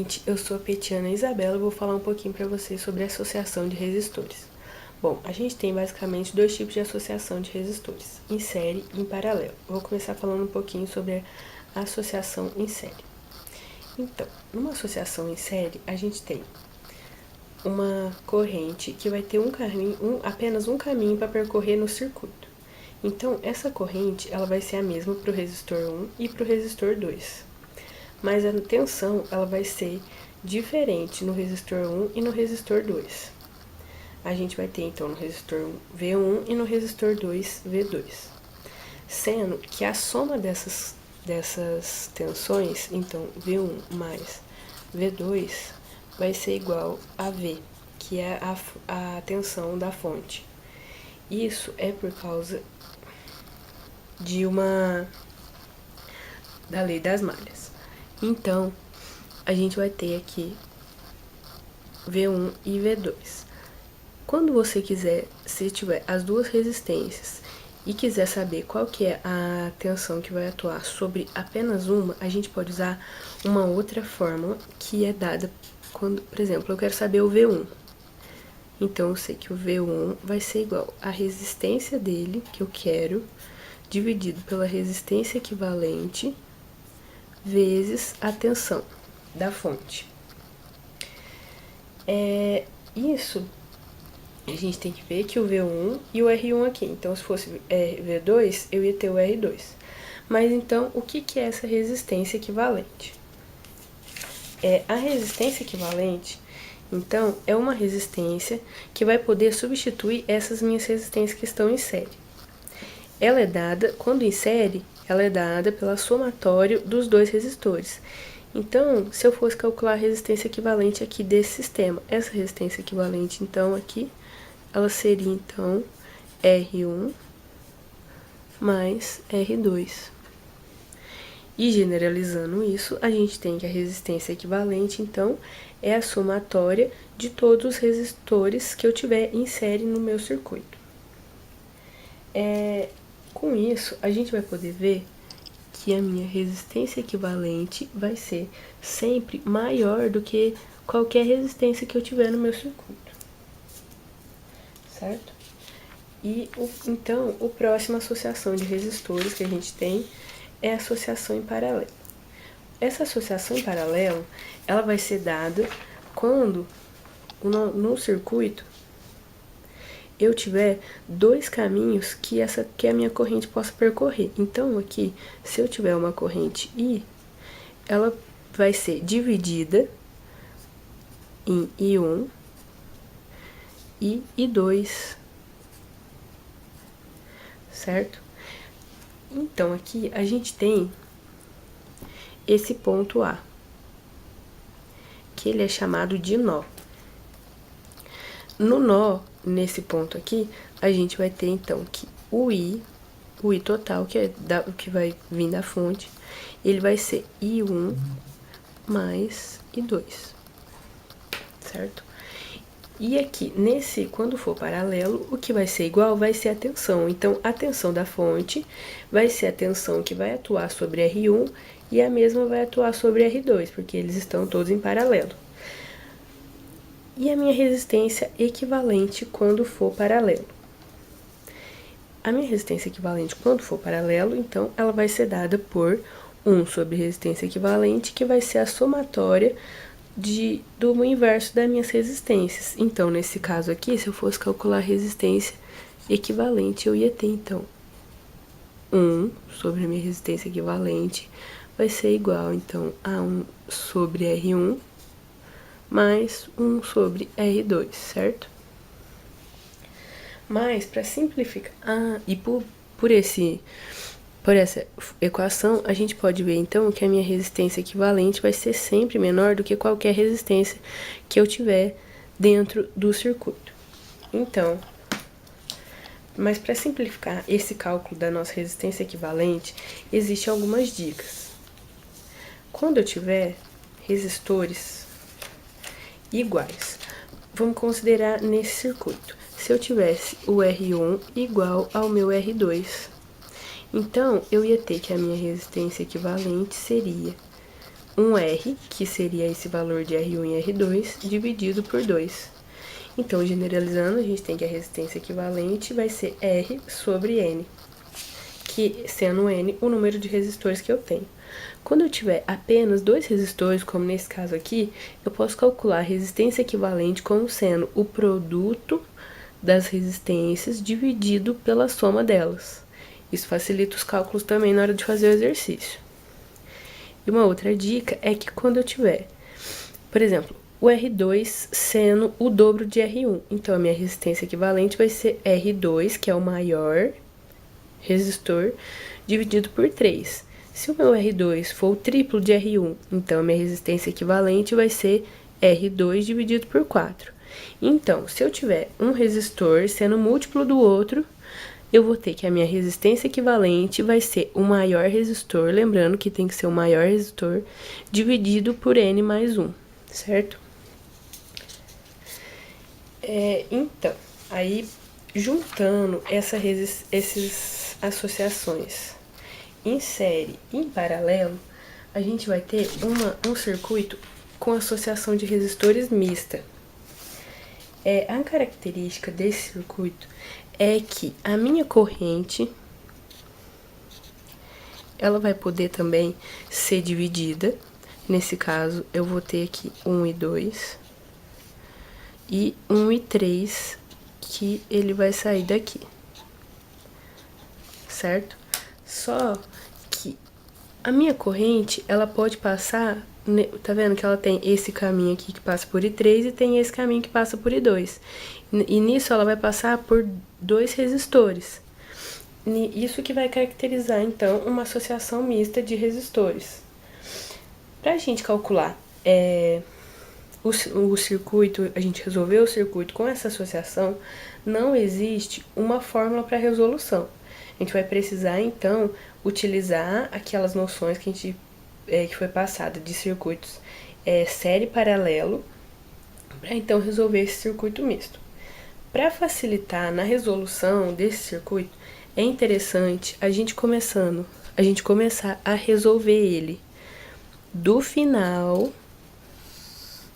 gente, eu sou a Petiana Isabela e vou falar um pouquinho para vocês sobre a associação de resistores. Bom, a gente tem basicamente dois tipos de associação de resistores, em série e em paralelo. Eu vou começar falando um pouquinho sobre a associação em série. Então, numa associação em série, a gente tem uma corrente que vai ter apenas um caminho para percorrer no circuito. Então, essa corrente ela vai ser a mesma para o resistor 1 e para o resistor 2. Mas a tensão ela vai ser diferente no resistor 1 e no resistor 2. A gente vai ter então no resistor V1 e no resistor 2 V2. Sendo que a soma dessas tensões, então V1 mais V2, vai ser igual a V, que é a tensão da fonte. Isso é por causa da lei das malhas. Então, a gente vai ter aqui V1 e V2. Quando você quiser, se tiver as duas resistências e quiser saber qual que é a tensão que vai atuar sobre apenas uma, a gente pode usar uma outra fórmula que é dada quando, por exemplo, eu quero saber o V1. Então, eu sei que o V1 vai ser igual à resistência dele, que eu quero, dividido pela resistência equivalente, vezes a tensão da fonte. Isso, a gente tem que ver que o V1 e o R1 aqui. Então, se fosse V2, eu ia ter o R2. Mas, então, o que é essa resistência equivalente? A resistência equivalente, então, é uma resistência que vai poder substituir essas minhas resistências que estão em série. Ela é dada, quando em série, ela é dada pela somatório dos dois resistores. Então, se eu fosse calcular a resistência equivalente aqui desse sistema, essa resistência equivalente, então, aqui, ela seria, então, R1 mais R2. E generalizando isso, a gente tem que a resistência equivalente, então, é a somatória de todos os resistores que eu tiver em série no meu circuito. Com isso, a gente vai poder ver que a minha resistência equivalente vai ser sempre maior do que qualquer resistência que eu tiver no meu circuito. Certo? E, então, a próxima associação de resistores que a gente tem é a associação em paralelo. Essa associação em paralelo, ela vai ser dada quando, no circuito, eu tiver dois caminhos que a minha corrente possa percorrer. Então, aqui, se eu tiver uma corrente I, ela vai ser dividida em I1 e I2, certo? Então, aqui a gente tem esse ponto A, que ele é chamado de nó. No nó, nesse ponto aqui, a gente vai ter, então, que o I total, que é o que vai vir da fonte, ele vai ser I1 mais I2, certo? E aqui, quando for paralelo, o que vai ser igual vai ser a tensão. Então, a tensão da fonte vai ser a tensão que vai atuar sobre R1 e a mesma vai atuar sobre R2, porque eles estão todos em paralelo. E a minha resistência equivalente quando for paralelo. A minha resistência equivalente quando for paralelo, então, ela vai ser dada por 1 sobre resistência equivalente, que vai ser a somatória do inverso das minhas resistências. Então, nesse caso aqui, se eu fosse calcular a resistência equivalente, eu ia ter, então, 1 sobre a minha resistência equivalente vai ser igual, então, a 1 sobre R1 mais 1 sobre R2, certo? Mas, para simplificar, e por essa equação, a gente pode ver, então, que a minha resistência equivalente vai ser sempre menor do que qualquer resistência que eu tiver dentro do circuito. Então, mas para simplificar esse cálculo da nossa resistência equivalente, existem algumas dicas. Quando eu tiver resistores iguais, vamos considerar nesse circuito. Se eu tivesse o R1 igual ao meu R2, então, eu ia ter que a minha resistência equivalente seria um R, que seria esse valor de R1 e R2, dividido por 2. Então, generalizando, a gente tem que a resistência equivalente vai ser R sobre N, que sendo N o número de resistores que eu tenho. Quando eu tiver apenas 2 resistores, como nesse caso aqui, eu posso calcular a resistência equivalente como sendo o produto das resistências dividido pela soma delas. Isso facilita os cálculos também na hora de fazer o exercício. E uma outra dica é que quando eu tiver, por exemplo, o R2 sendo o dobro de R1, então a minha resistência equivalente vai ser R2, que é o maior resistor, dividido por 3. Se o meu R2 for o triplo de R1, então a minha resistência equivalente vai ser R2 dividido por 4. Então, se eu tiver um resistor sendo múltiplo do outro, eu vou ter que a minha resistência equivalente vai ser o maior resistor, lembrando que tem que ser o maior resistor, dividido por N mais 1, certo? Então, aí juntando essas associações em série e em paralelo, a gente vai ter um circuito com associação de resistores mista. A característica desse circuito é que a minha corrente, ela vai poder também ser dividida. Nesse caso, eu vou ter aqui 1 e 2 e 1 e 3, que ele vai sair daqui, certo? Só que a minha corrente, ela pode passar, tá vendo que ela tem esse caminho aqui que passa por I3 e tem esse caminho que passa por I2. E nisso ela vai passar por 2 resistores. Isso que vai caracterizar, então, uma associação mista de resistores. Pra gente calcular o circuito, a gente resolveu o circuito com essa associação, não existe uma fórmula para resolução. A gente vai precisar, então, utilizar aquelas noções que que foi passada de circuitos série e paralelo, para então resolver esse circuito misto. Para facilitar na resolução desse circuito, é interessante a gente começar a resolver ele do final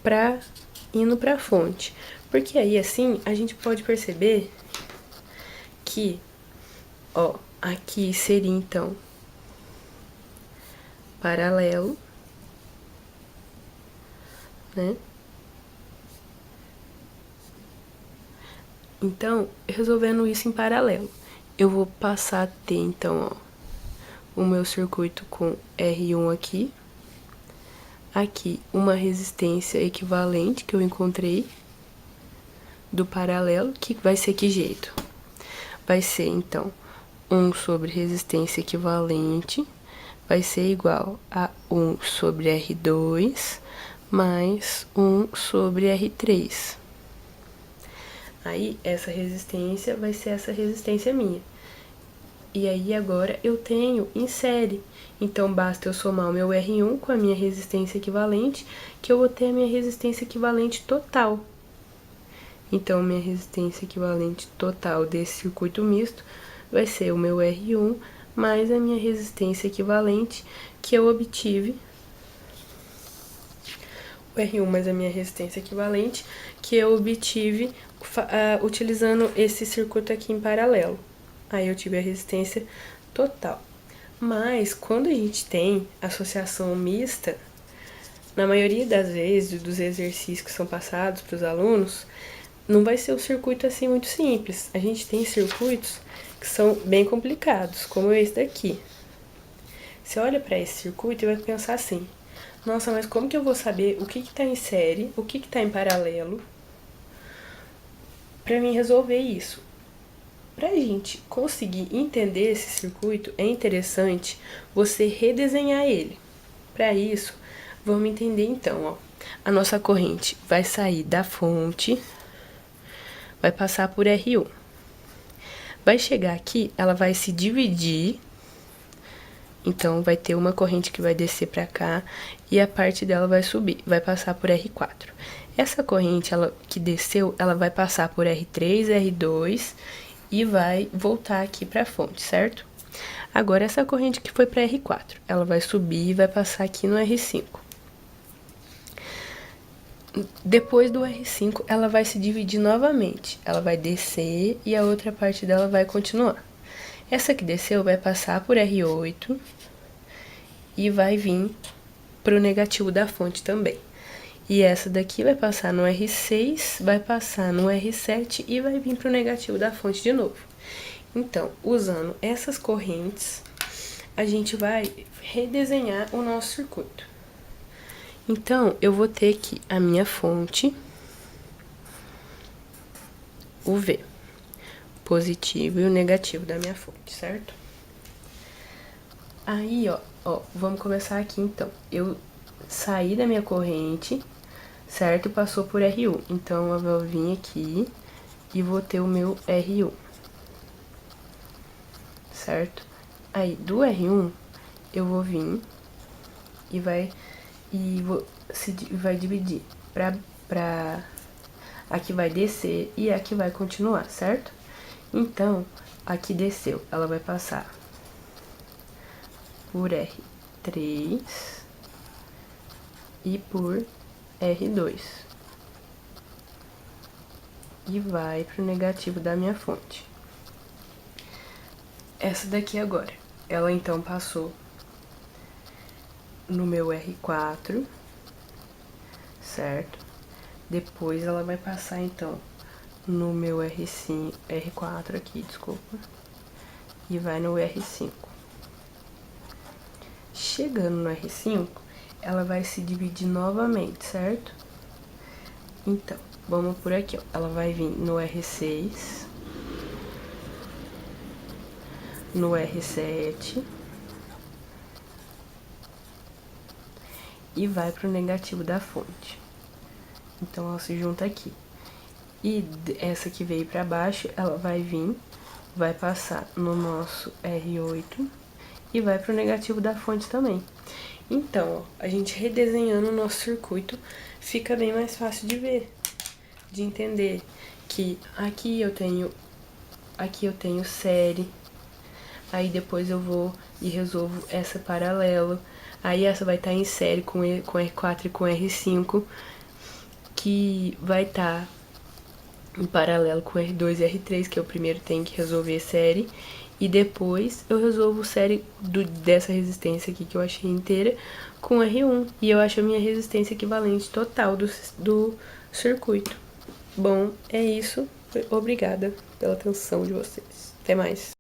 para indo para a fonte. Porque aí, assim, a gente pode perceber que, ó, aqui seria, então, paralelo, né? Então, resolvendo isso em paralelo, eu vou passar a ter, então, ó, o meu circuito com R1 aqui. Aqui, uma resistência equivalente que eu encontrei do paralelo, que vai ser que jeito? Vai ser, então, 1 sobre resistência equivalente vai ser igual a 1 sobre R2 mais 1 sobre R3. Aí, essa resistência vai ser essa resistência minha. E aí, agora, eu tenho em série. Então, basta eu somar o meu R1 com a minha resistência equivalente, que eu vou ter a minha resistência equivalente total. Então, minha resistência equivalente total desse circuito misto vai ser o meu R1 mais a minha resistência equivalente que eu obtive. O R1 mais a minha resistência equivalente que eu obtive utilizando esse circuito aqui em paralelo. Aí eu tive a resistência total. Mas quando a gente tem associação mista, na maioria das vezes, dos exercícios que são passados para os alunos, não vai ser um circuito assim muito simples. A gente tem circuitos que são bem complicados, como esse daqui. Você olha para esse circuito e vai pensar assim: nossa, mas como que eu vou saber o que está em série, o que está em paralelo, para mim resolver isso? Para a gente conseguir entender esse circuito, é interessante você redesenhar ele. Para isso, vamos entender então, ó. A nossa corrente vai sair da fonte, vai passar por R1. Vai chegar aqui, ela vai se dividir. Então, vai ter uma corrente que vai descer para cá e a parte dela vai subir, vai passar por R4. Essa corrente que desceu, ela vai passar por R3, R2 e vai voltar aqui para a fonte, certo? Agora, essa corrente que foi para R4, ela vai subir e vai passar aqui no R5. Depois do R5, ela vai se dividir novamente. Ela vai descer e a outra parte dela vai continuar. Essa que desceu vai passar por R8 e vai vir pro negativo da fonte também. E essa daqui vai passar no R6, vai passar no R7 e vai vir pro negativo da fonte de novo. Então, usando essas correntes, a gente vai redesenhar o nosso circuito. Então, eu vou ter aqui a minha fonte, o V, positivo e o negativo da minha fonte, certo? Aí, ó, vamos começar aqui então. Eu saí da minha corrente, certo? Passou por R1. Então, eu vou vir aqui e vou ter o meu R1, certo? Aí, do R1, eu vou vir e vai dividir pra aqui vai descer e aqui vai continuar, certo? Então, aqui desceu, ela vai passar por R3 e por R2. E vai pro negativo da minha fonte. Essa daqui agora, ela então passou no meu R4, certo? Depois ela vai passar então no meu R5, R4 aqui, desculpa, e vai no R5. Chegando no R5, ela vai se dividir novamente, certo? Então, vamos por aqui, ó. Ela vai vir no R6, no R7 e vai pro negativo da fonte. Então, ela se junta aqui. E essa que veio pra baixo, ela vai vir, vai passar no nosso R8 e vai pro negativo da fonte também. Então, ó, a gente redesenhando o nosso circuito, fica bem mais fácil de ver, de entender que aqui eu tenho série, aí depois eu vou e resolvo essa paralelo, aí essa vai estar em série com R4 e com R5, que vai estar em paralelo com R2 e R3, que eu primeiro tenho que resolver série, e depois eu resolvo série dessa resistência aqui que eu achei inteira com R1, e eu acho a minha resistência equivalente total do circuito. Bom, é isso. Obrigada pela atenção de vocês. Até mais.